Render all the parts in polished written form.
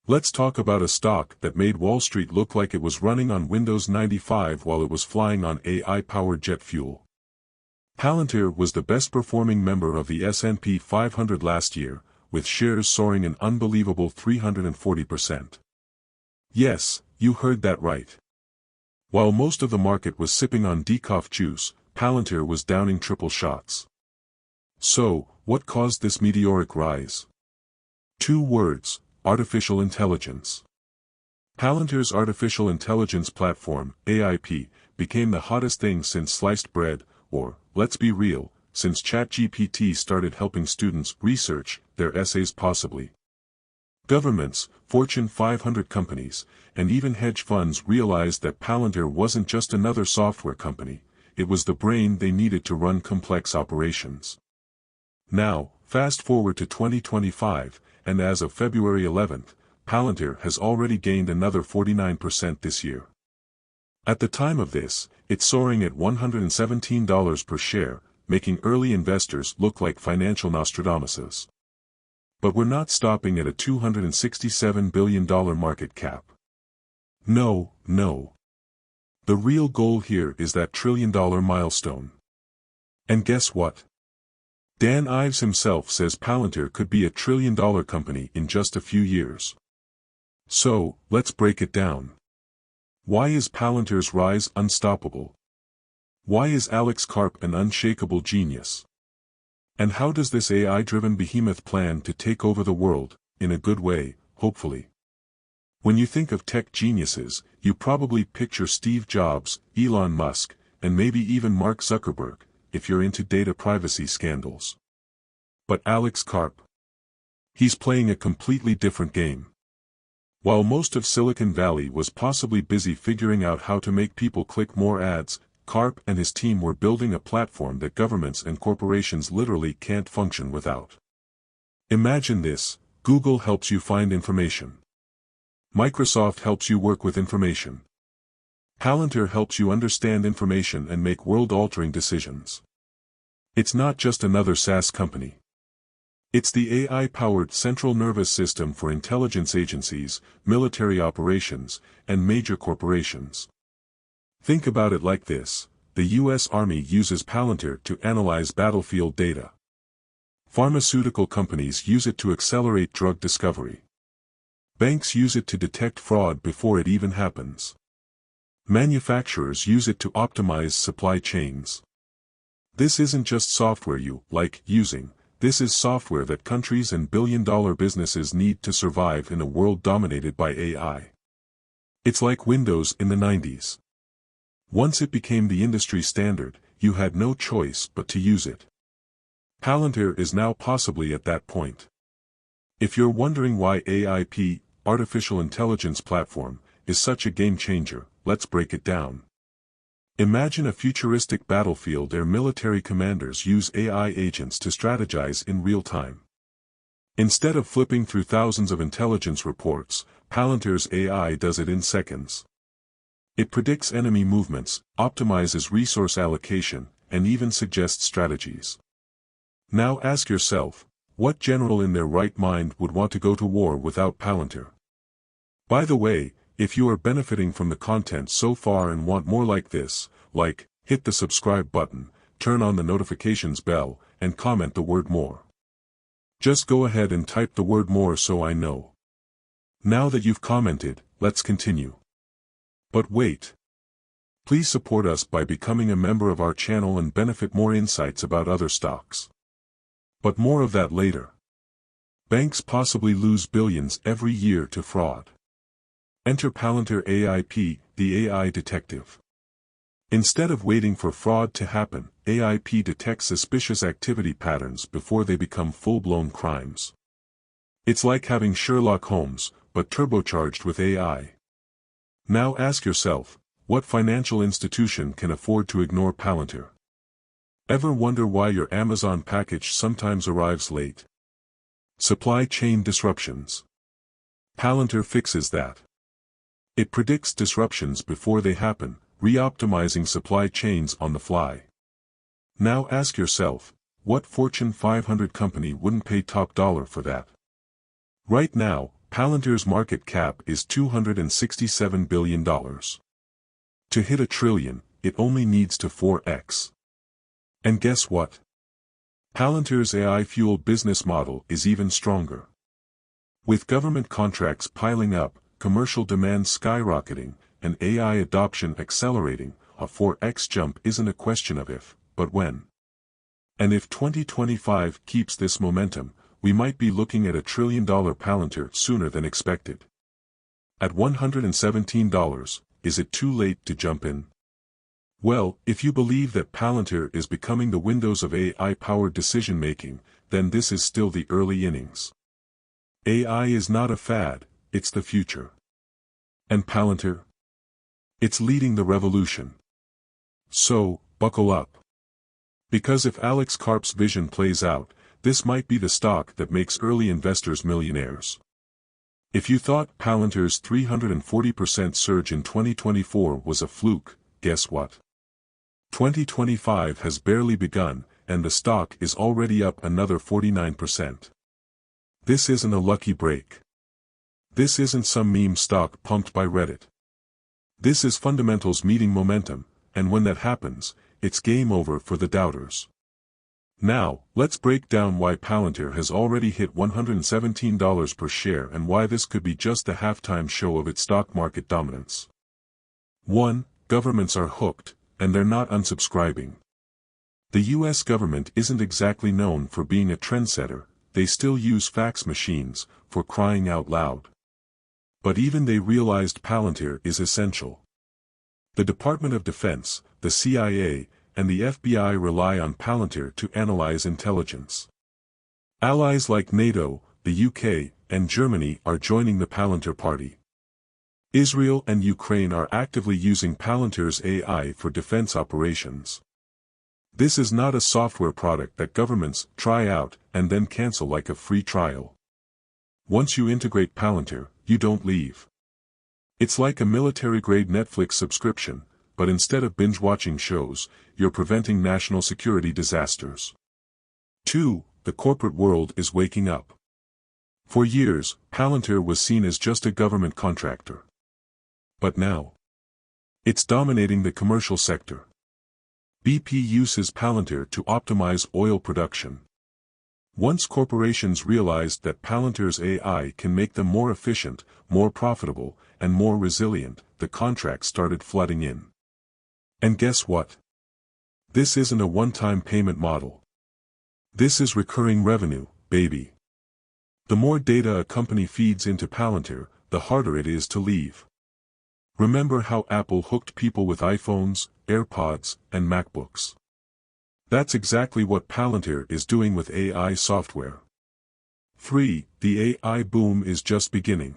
Let's talk about a stock that made Wall Street look like it was running on Windows 95 while it was flying on AI-powered jet fuel. Palantir was the best-performing member of the S&P 500 last year, with shares soaring an unbelievable 340%. Yes, you heard that right. While most of the market was sipping on decaf juice, Palantir was downing triple shots. So, what caused this meteoric rise? 2 words: artificial intelligence. Palantir's artificial intelligence platform, AIP, became the hottest thing since sliced bread, or, let's be real, since ChatGPT started helping students research their essays possibly. Governments, Fortune 500 companies, and even hedge funds realized that Palantir wasn't just another software company, it was the brain they needed to run complex operations. Now, fast forward to 2025, and as of February 11th, Palantir has already gained another 49% this year. At the time of this, it's soaring at $117 per share, making early investors look like financial Nostradamuses. But we're not stopping at a $267 billion market cap. No. The real goal here is that trillion-dollar milestone. And guess what? Dan Ives himself says Palantir could be a trillion-dollar company in just a few years. So, let's break it down. Why is Palantir's rise unstoppable? Why is Alex Karp an unshakable genius? And how does this AI-driven behemoth plan to take over the world, in a good way, hopefully? When you think of tech geniuses, you probably picture Steve Jobs, Elon Musk, and maybe even Mark Zuckerberg, if you're into data privacy scandals. But Alex Karp? He's playing a completely different game. While most of Silicon Valley was possibly busy figuring out how to make people click more ads, Karp and his team were building a platform that governments and corporations literally can't function without. Imagine this: Google helps you find information. Microsoft helps you work with information. Palantir helps you understand information and make world-altering decisions. It's not just another SaaS company. It's the AI-powered central nervous system for intelligence agencies, military operations, and major corporations. Think about it like this: the U.S. Army uses Palantir to analyze battlefield data. Pharmaceutical companies use it to accelerate drug discovery. Banks use it to detect fraud before it even happens. Manufacturers use it to optimize supply chains. This isn't just software you like using, this is software that countries and billion-dollar businesses need to survive in a world dominated by AI. It's like Windows in the 90s. Once it became the industry standard, you had no choice but to use it. Palantir is now possibly at that point. If you're wondering why AIP, Artificial Intelligence Platform, is such a game-changer, let's break it down. Imagine a futuristic battlefield where military commanders use AI agents to strategize in real time. Instead of flipping through thousands of intelligence reports, Palantir's AI does it in seconds. It predicts enemy movements, optimizes resource allocation, and even suggests strategies. Now ask yourself, what general in their right mind would want to go to war without Palantir? By the way, if you are benefiting from the content so far and want more like this, hit the subscribe button, turn on the notifications bell, and comment the word more. Just go ahead and type the word more so I know. Now that you've commented, let's continue. But wait. Please support us by becoming a member of our channel and benefit more insights about other stocks. But more of that later. Banks possibly lose billions every year to fraud. Enter Palantir AIP, the AI detective. Instead of waiting for fraud to happen, AIP detects suspicious activity patterns before they become full-blown crimes. It's like having Sherlock Holmes, but turbocharged with AI. Now ask yourself, what financial institution can afford to ignore Palantir? Ever wonder why your Amazon package sometimes arrives late? Supply chain disruptions. Palantir fixes that. It predicts disruptions before they happen, re-optimizing supply chains on the fly. Now ask yourself, what Fortune 500 company wouldn't pay top dollar for that? Right now, Palantir's market cap is $267 billion. To hit $1 trillion, it only needs to 4x. And guess what? Palantir's AI-fueled business model is even stronger. With government contracts piling up, commercial demand skyrocketing, and AI adoption accelerating, a 4x jump isn't a question of if, but when. And if 2025 keeps this momentum, we might be looking at $1 trillion Palantir sooner than expected. At $117, is it too late to jump in? Well, if you believe that Palantir is becoming the Windows of AI-powered decision-making, then this is still the early innings. AI is not a fad, it's the future. And Palantir? It's leading the revolution. So, buckle up. Because if Alex Karp's vision plays out, this might be the stock that makes early investors millionaires. If you thought Palantir's 340% surge in 2024 was a fluke, guess what? 2025 has barely begun, and the stock is already up another 49%. This isn't a lucky break. This isn't some meme stock pumped by Reddit. This is fundamentals meeting momentum, and when that happens, it's game over for the doubters. Now, let's break down why Palantir has already hit $117 per share and why this could be just the halftime show of its stock market dominance. 1. Governments are hooked, and they're not unsubscribing. The US government isn't exactly known for being a trendsetter, they still use fax machines, for crying out loud. But even they realized Palantir is essential. The Department of Defense, the CIA, and the FBI rely on Palantir to analyze intelligence. Allies like NATO, the UK, and Germany are joining the Palantir party. Israel and Ukraine are actively using Palantir's AI for defense operations. This is not a software product that governments try out and then cancel like a free trial. Once you integrate Palantir, you don't leave. It's like a military-grade Netflix subscription, but instead of binge-watching shows, you're preventing national security disasters. 2. The corporate world is waking up. For years, Palantir was seen as just a government contractor. But now, it's dominating the commercial sector. BP uses Palantir to optimize oil production. Once corporations realized that Palantir's AI can make them more efficient, more profitable, and more resilient, the contracts started flooding in. And guess what? This isn't a one-time payment model. This is recurring revenue, baby. The more data a company feeds into Palantir, the harder it is to leave. Remember how Apple hooked people with iPhones, AirPods, and MacBooks? That's exactly what Palantir is doing with AI software. 3. The AI boom is just beginning.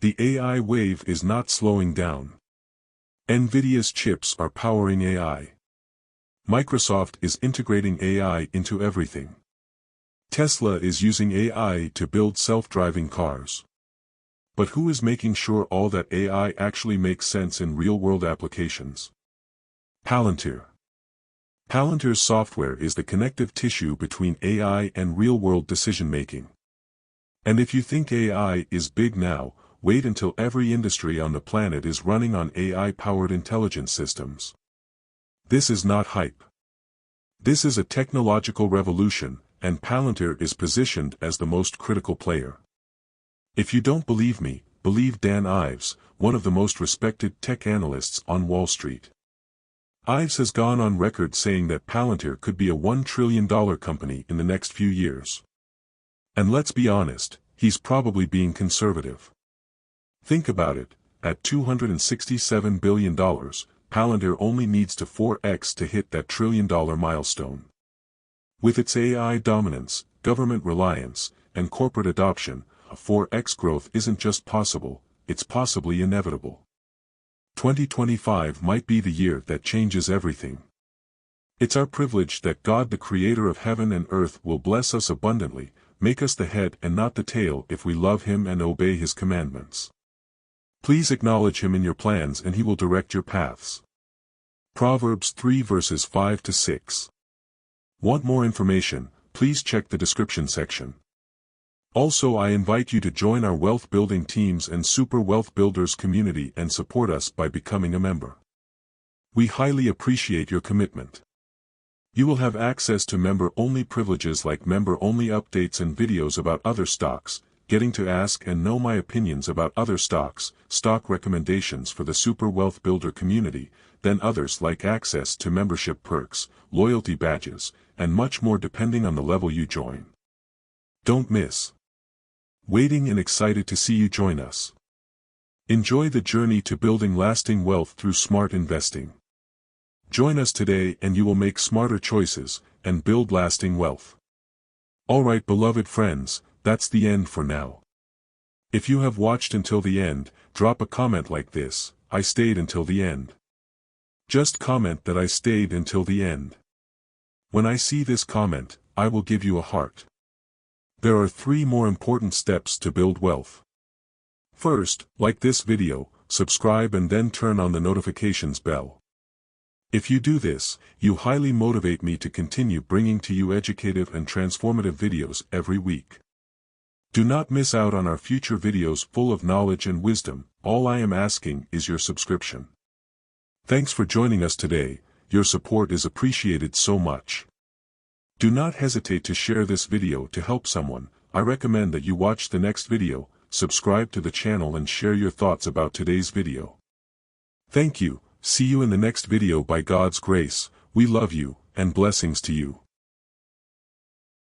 The AI wave is not slowing down. NVIDIA's chips are powering AI. Microsoft is integrating AI into everything. Tesla is using AI to build self-driving cars. But who is making sure all that AI actually makes sense in real-world applications? Palantir. Palantir's software is the connective tissue between AI and real-world decision-making. And if you think AI is big now, wait until every industry on the planet is running on AI-powered intelligence systems. This is not hype. This is a technological revolution, and Palantir is positioned as the most critical player. If you don't believe me, believe Dan Ives, one of the most respected tech analysts on Wall Street. Ives has gone on record saying that Palantir could be a $1 trillion company in the next few years. And let's be honest, he's probably being conservative. Think about it, at $267 billion, Palantir only needs to 4x to hit that $1 trillion milestone. With its AI dominance, government reliance, and corporate adoption, a 4x growth isn't just possible, it's possibly inevitable. 2025 might be the year that changes everything. It's our privilege that God, the creator of heaven and earth, will bless us abundantly, make us the head and not the tail if we love him and obey his commandments. Please acknowledge him in your plans and he will direct your paths. Proverbs 3 verses 5 to 6. Want more information? Please check the description section. Also, I invite you to join our wealth building teams and Super Wealth Builders community and support us by becoming a member. We highly appreciate your commitment. You will have access to member-only privileges like member-only updates and videos about other stocks, getting to ask and know my opinions about other stocks, stock recommendations for the Super Wealth Builder community, then others like access to membership perks, loyalty badges, and much more depending on the level you join. Don't miss. Waiting and excited to see you join us. Enjoy the journey to building lasting wealth through smart investing. Join us today and you will make smarter choices and build lasting wealth. Alright, beloved friends, that's the end for now. If you have watched until the end, drop a comment like this: I stayed until the end. Just comment that I stayed until the end. When I see this comment, I will give you a heart. There are 3 more important steps to build wealth. First, like this video, subscribe and then turn on the notifications bell. If you do this, you highly motivate me to continue bringing to you educative and transformative videos every week. Do not miss out on our future videos full of knowledge and wisdom. All I am asking is your subscription. Thanks for joining us today. Your support is appreciated so much. Do not hesitate to share this video to help someone. I recommend that you watch the next video, subscribe to the channel and share your thoughts about today's video. Thank you. See you in the next video by God's grace. We love you, and blessings to you.